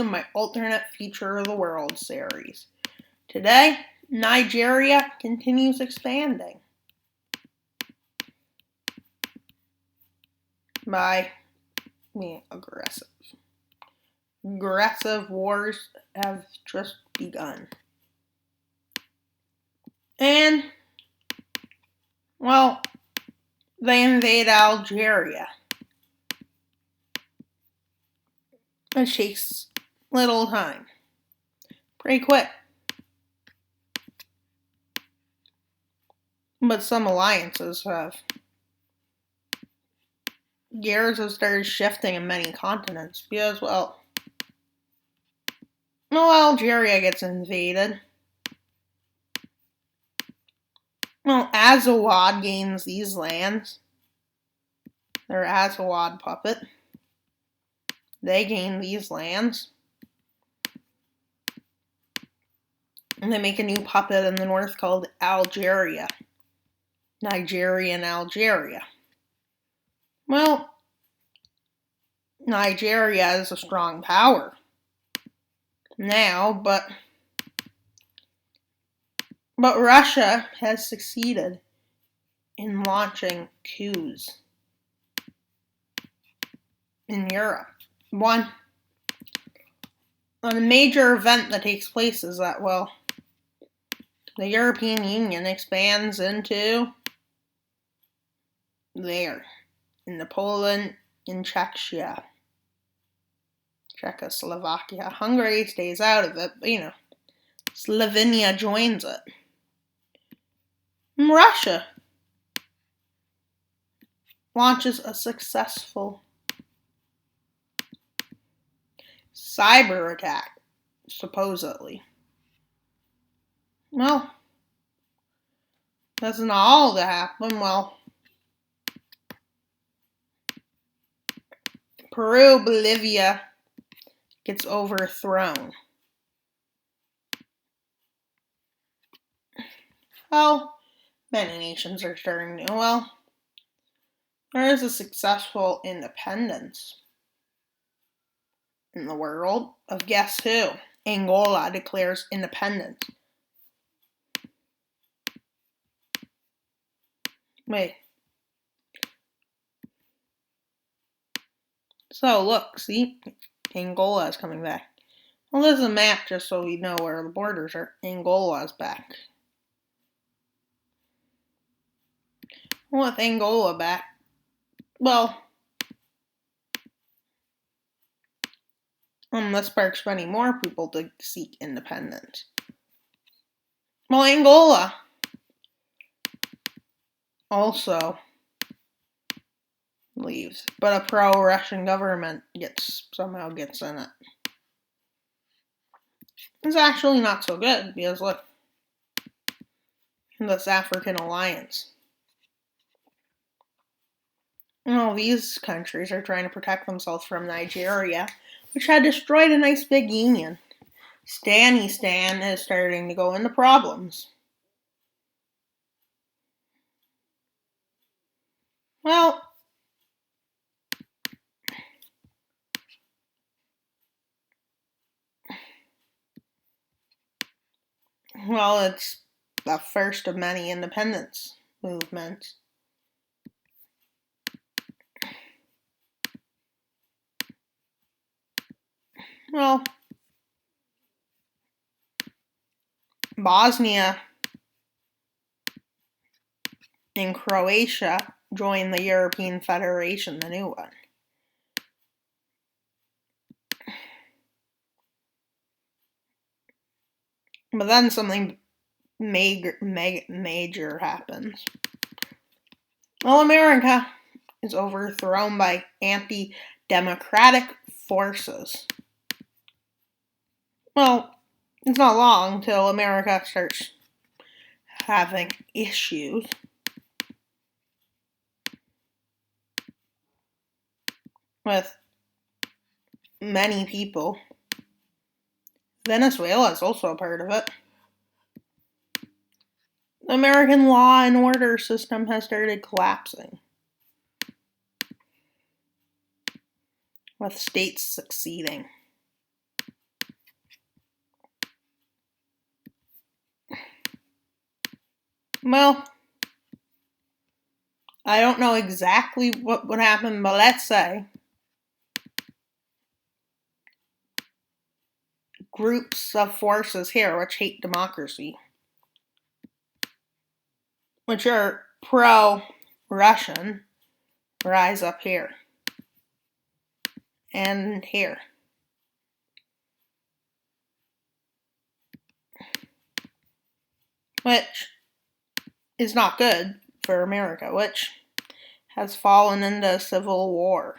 My alternate future of the world series. Today, Nigeria continues expanding by being aggressive. Aggressive wars have just begun. And, well, they invade Algeria. It takes little time. Pretty quick. But some alliances have. Gears have started shifting in many continents because, well, Algeria gets invaded. Well, Azawad gains these lands. Their Azawad puppet. They gain these lands. And they make a new puppet in the north called Algeria. Nigerian Algeria. Well, Nigeria is a strong power now, but Russia has succeeded in launching coups in Europe. A major event that takes place is that, well, the European Union expands into into Poland and Czechoslovakia. Hungary stays out of it, but Slovenia joins it. And Russia launches a successful cyber attack, supposedly. Well, that's not all that happened. Well, Peru, Bolivia gets overthrown. Well, many nations are starting to. Well, there is a successful independence in the world of guess who? Angola declares independence. Wait. So, look, see? Angola is coming back. Well, there's a map just so we know where the borders are. Angola is back. With Angola back, well, this sparks many more people to seek independence. Well, Angola also leaves, but a pro-Russian government somehow gets in it. It's actually not so good because look, this African alliance. Well, these countries are trying to protect themselves from Nigeria, which had destroyed a nice big union. Stanistan is starting to go into problems. Well, it's the first of many independence movements. Well, Bosnia and Croatia joined the European Federation, the new one. But then something major happens. Well, America is overthrown by anti-democratic forces. Well, it's not long until America starts having issues with many people. Venezuela is also a part of it. The American law and order system has started collapsing, with states succeeding. Well, I don't know exactly what would happen, but let's say groups of forces here which hate democracy, which are pro-Russian, rise up here and here. Which is not good for America, which has fallen into civil war.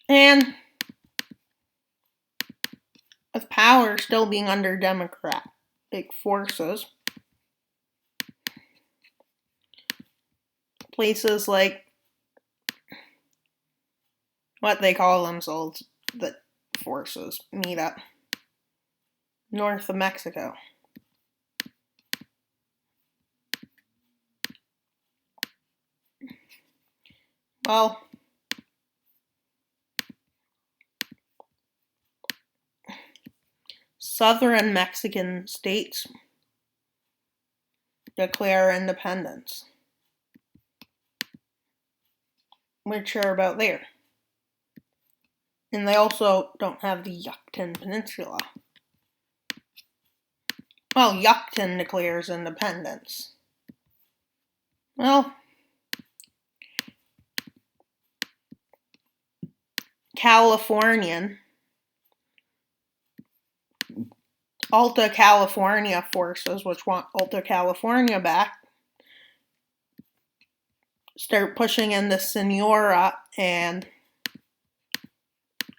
And with power still being under democratic forces, places like what they call themselves, the forces, meet up north of Mexico. Well, southern Mexican states declare independence, which are about there. And they also don't have the Yucatan Peninsula. Well, Yucatan declares independence. Well, California, Alta California forces, which want Alta California back, start pushing into Sonora and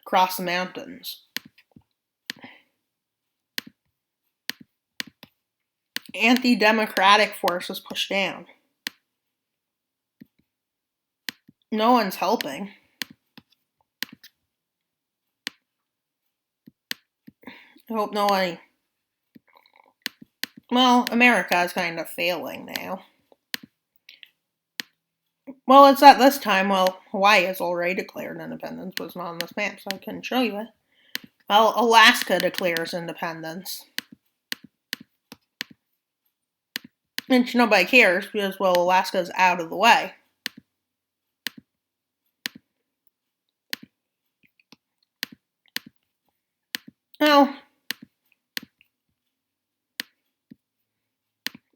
cross the mountains. Anti-democratic forces push down. No one's helping. I hope no one... Well, America is kind of failing now. Well, it's at this time, well, Hawaii has already declared independence, but it's not on this map, so I couldn't show you it. Well, Alaska declares independence. Which nobody cares, because, well, Alaska's out of the way. Well,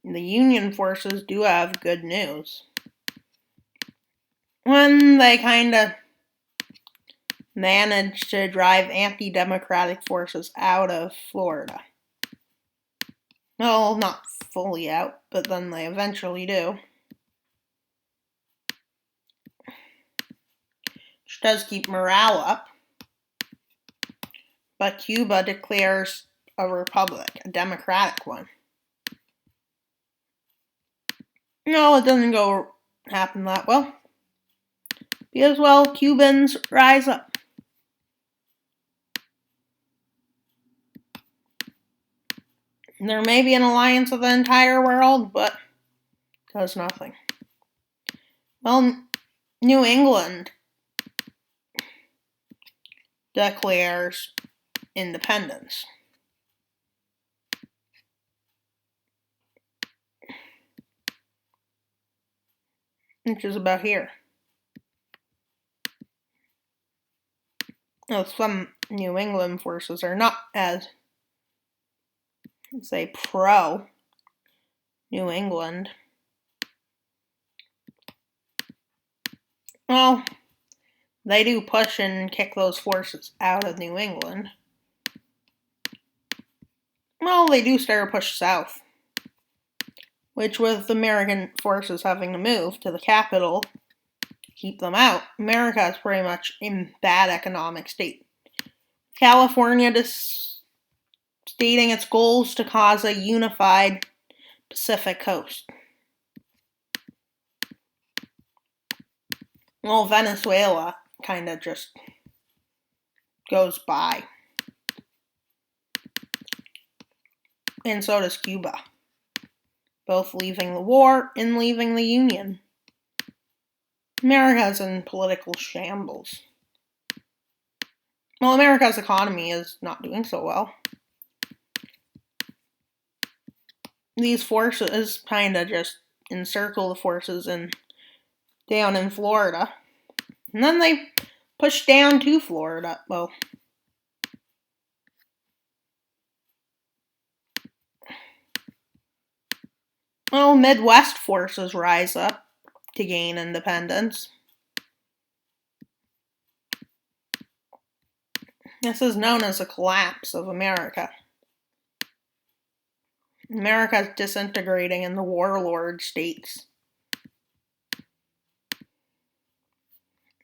the Union forces do have good news. When they kind of managed to drive anti-democratic forces out of Florida. Well, not fully out, but then they eventually do. Which does keep morale up. But Cuba declares a republic, a democratic one. No, it doesn't happen that well. Because, well, Cubans rise up. There may be an alliance of the entire world, but does nothing. Well, New England declares independence. Which is about here. Now, some New England forces are not as, say, pro New England. Well, they do push and kick those forces out of New England. Well, they do start a push south. Which, with American forces having to move to the capital, keep them out, America is pretty much in bad economic state. California stating its goals to cause a unified Pacific coast. Well, Venezuela kind of just goes by. And so does Cuba. Both leaving the war and leaving the Union. America's in political shambles. Well, America's economy is not doing so well. these forces kind of just encircle the forces down in Florida. And then they push down to Florida. Well, Midwest forces rise up to gain independence. This is known as the collapse of America. America is disintegrating in the warlord states.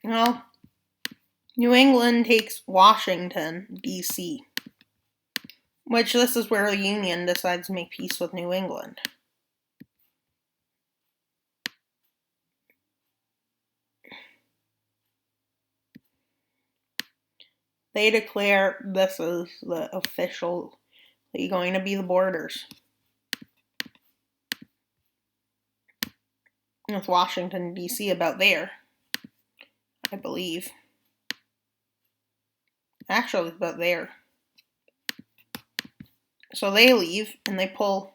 Well, New England takes Washington, D.C., which this is where the Union decides to make peace with New England. They declare this is the officially going to be the borders. With Washington, D.C. about there, I believe. Actually, about there. So they leave and they pull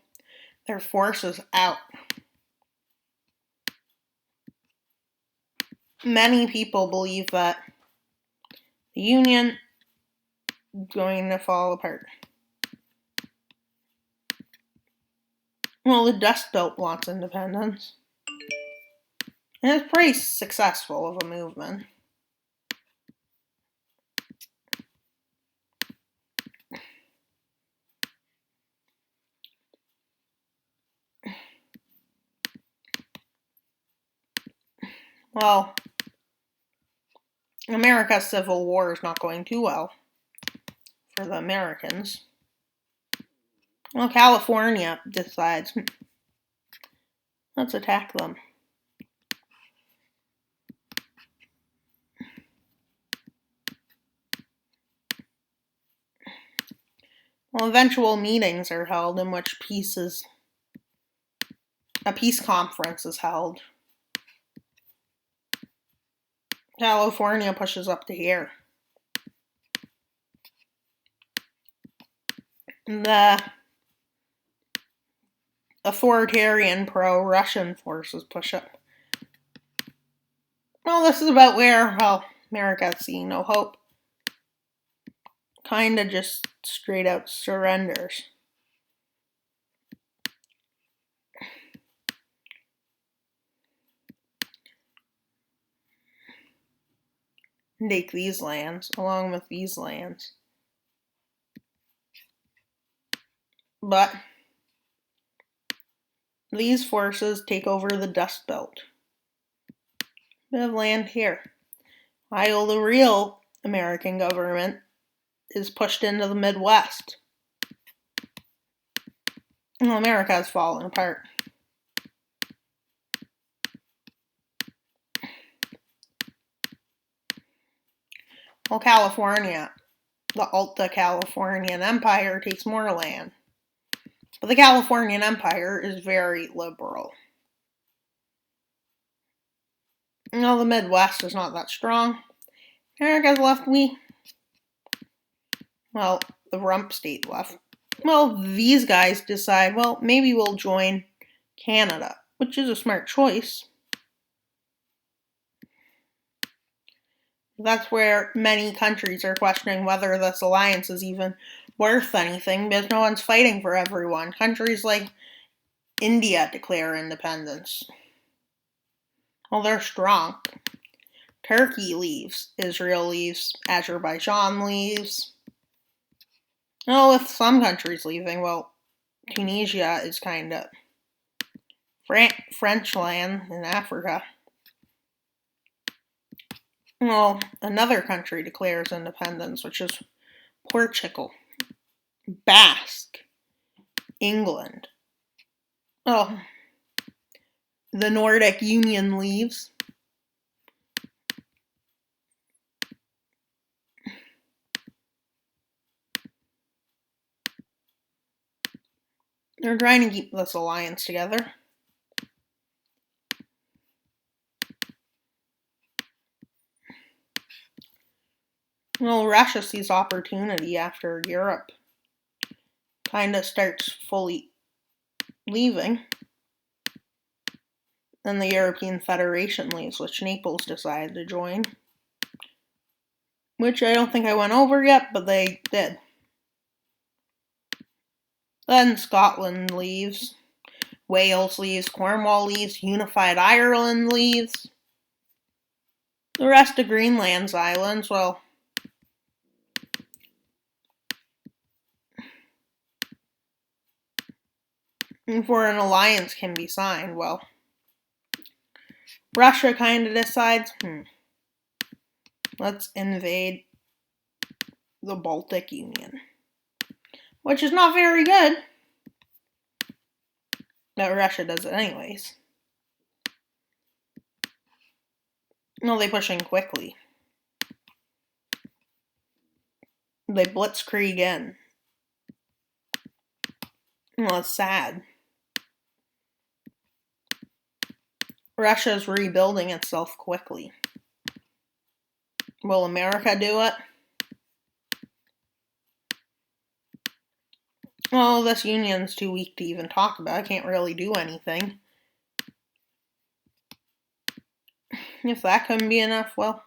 their forces out. Many people believe that the Union is going to fall apart. Well, the Dust Belt wants independence. And it's pretty successful of a movement. Well, America's Civil War is not going too well for the Americans. Well, California decides, let's attack them. Well, eventual meetings are held in which a peace conference is held. California pushes up to here. The authoritarian pro-Russian forces push up. Well, this is about where, America's seeing no hope. Kinda just straight out surrenders. And take these lands, along with these lands. But these forces take over the Dust Belt. Bit of land here. While the real American government is pushed into the Midwest. Well, America has fallen apart. Well, California, the Alta Californian Empire takes more land. But the Californian Empire is very liberal. The Midwest is not that strong. America's left the rump state left. Well, these guys decide, maybe we'll join Canada, which is a smart choice. That's where many countries are questioning whether this alliance is even worth anything because no one's fighting for everyone. Countries like India declare independence. Well, they're strong. Turkey leaves. Israel leaves. Azerbaijan leaves. With some countries leaving, Tunisia is kind of French land in Africa. Well, another country declares independence, which is Portugal. Basque. England. The Nordic Union leaves. They're trying to keep this alliance together. Well, Russia sees opportunity after Europe kind of starts fully leaving. Then the European Federation leaves, which Naples decided to join. Which I don't think I went over yet, but they did. Then Scotland leaves. Wales leaves. Cornwall leaves. Unified Ireland leaves. The rest of Greenland's islands, well, before an alliance can be signed, well, Russia kind of decides, let's invade the Baltic Union. Which is not very good. But Russia does it anyways. No, they push in quickly. They blitzkrieg in. Well, it's sad. Russia's rebuilding itself quickly. Will America do it? Well, this union's too weak to even talk about. I can't really do anything. If that couldn't be enough, well,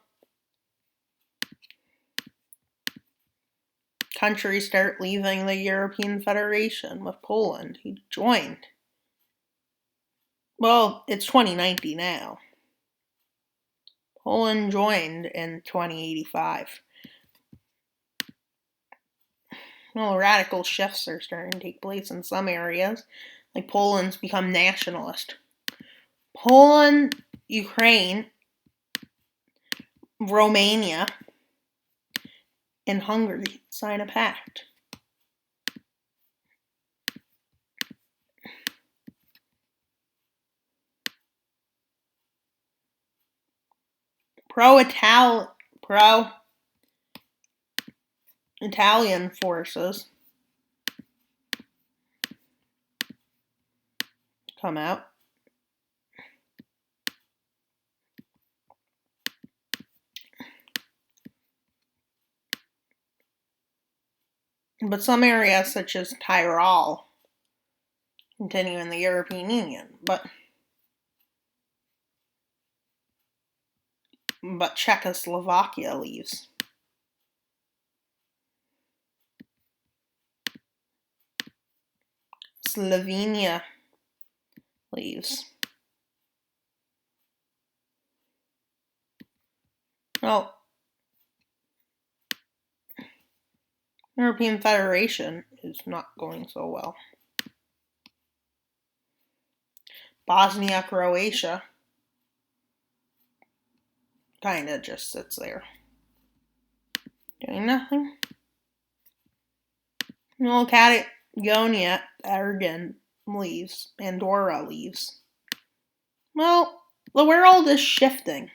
countries start leaving the European Federation with Poland, who joined. Well, it's 2090 now. Poland joined in 2085. Well, radical shifts are starting to take place in some areas. Like Poland's become nationalist. Poland, Ukraine, Romania, and Hungary sign a pact. Pro-Italian forces come out. But some areas, such as Tyrol, continue in the European Union. But Czechoslovakia leaves. Slovenia leaves. Well, European Federation is not going so well. Bosnia, Croatia kind of just sits there, doing nothing. Well, Patagonia, Aragon leaves. Andorra leaves. Well, the world is shifting.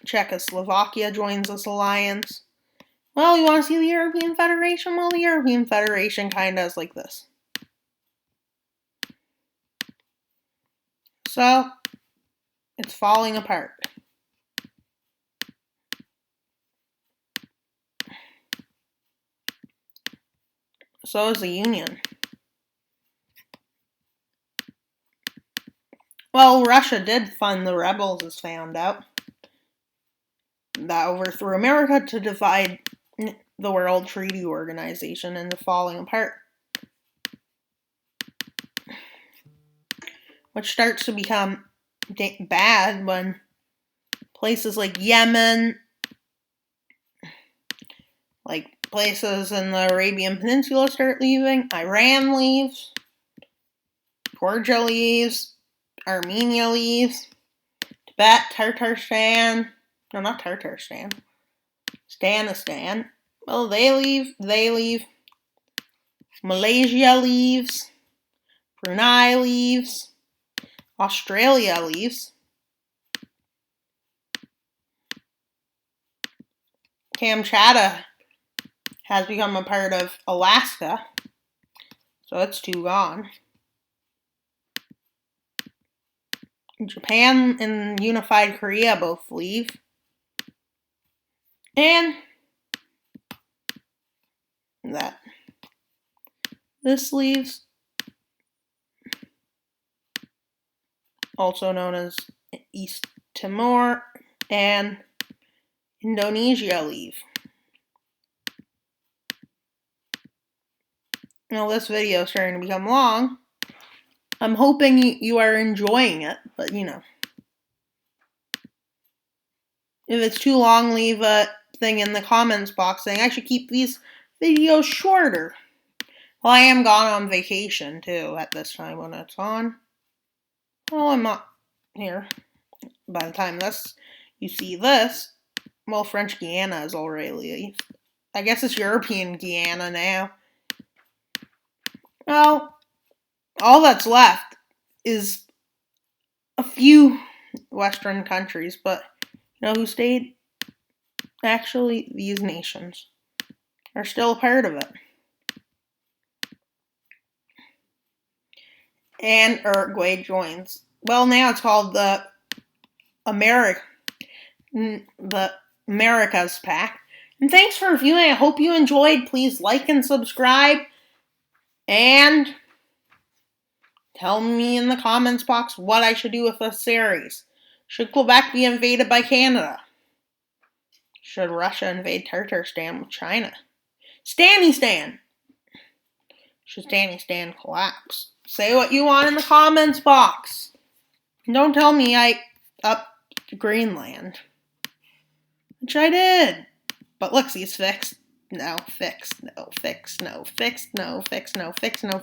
Czechoslovakia joins this alliance. Well, you want to see the European Federation? Well, the European Federation kind of is like this. So, it's falling apart. So is the Union. Well, Russia did fund the rebels, as found out. That overthrew America to divide the World Treaty Organization into falling apart. Which starts to become bad when places like Yemen, like places in the Arabian Peninsula start leaving, Iran leaves, Georgia leaves, Armenia leaves, Tibet, Tatarstan, no, not Tatarstan, Stanistan. Well, they leave, Malaysia leaves, Brunei leaves, Australia leaves, Kamchatka has become a part of Alaska, so it's two gone. Japan and Unified Korea both leave. And that. This leaves, also known as East Timor, and Indonesia leave. Now this video is starting to become long. I'm hoping you are enjoying it, but you know. If it's too long, leave a thing in the comments box saying I should keep these videos shorter. Well, I am gone on vacation too at this time when it's on. Well, I'm not here. By the time you see this, well, French Guiana is already, I guess it's European Guiana now. Well, all that's left is a few Western countries, but you know who stayed? Actually, these nations are still a part of it. And Uruguay joins. Well, now it's called the Americas Pact. And thanks for viewing. I hope you enjoyed. Please like and subscribe. And tell me in the comments box what I should do with this series. Should Quebec be invaded by Canada? Should Russia invade Tartarstan with China? Stanistan! Should Stanistan collapse? Say what you want in the comments box. Don't tell me I upped Greenland. Which I did. But look, see, it's fixed. No, fixed, no, fixed, no, fixed, no, fixed, no, fixed, no,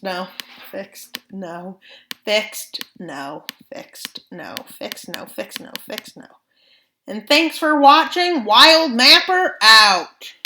no, fixed, no, fixed, no, fixed, no, fixed, no, fixed, no, fixed, no. And thanks for watching. Wild Mapper out.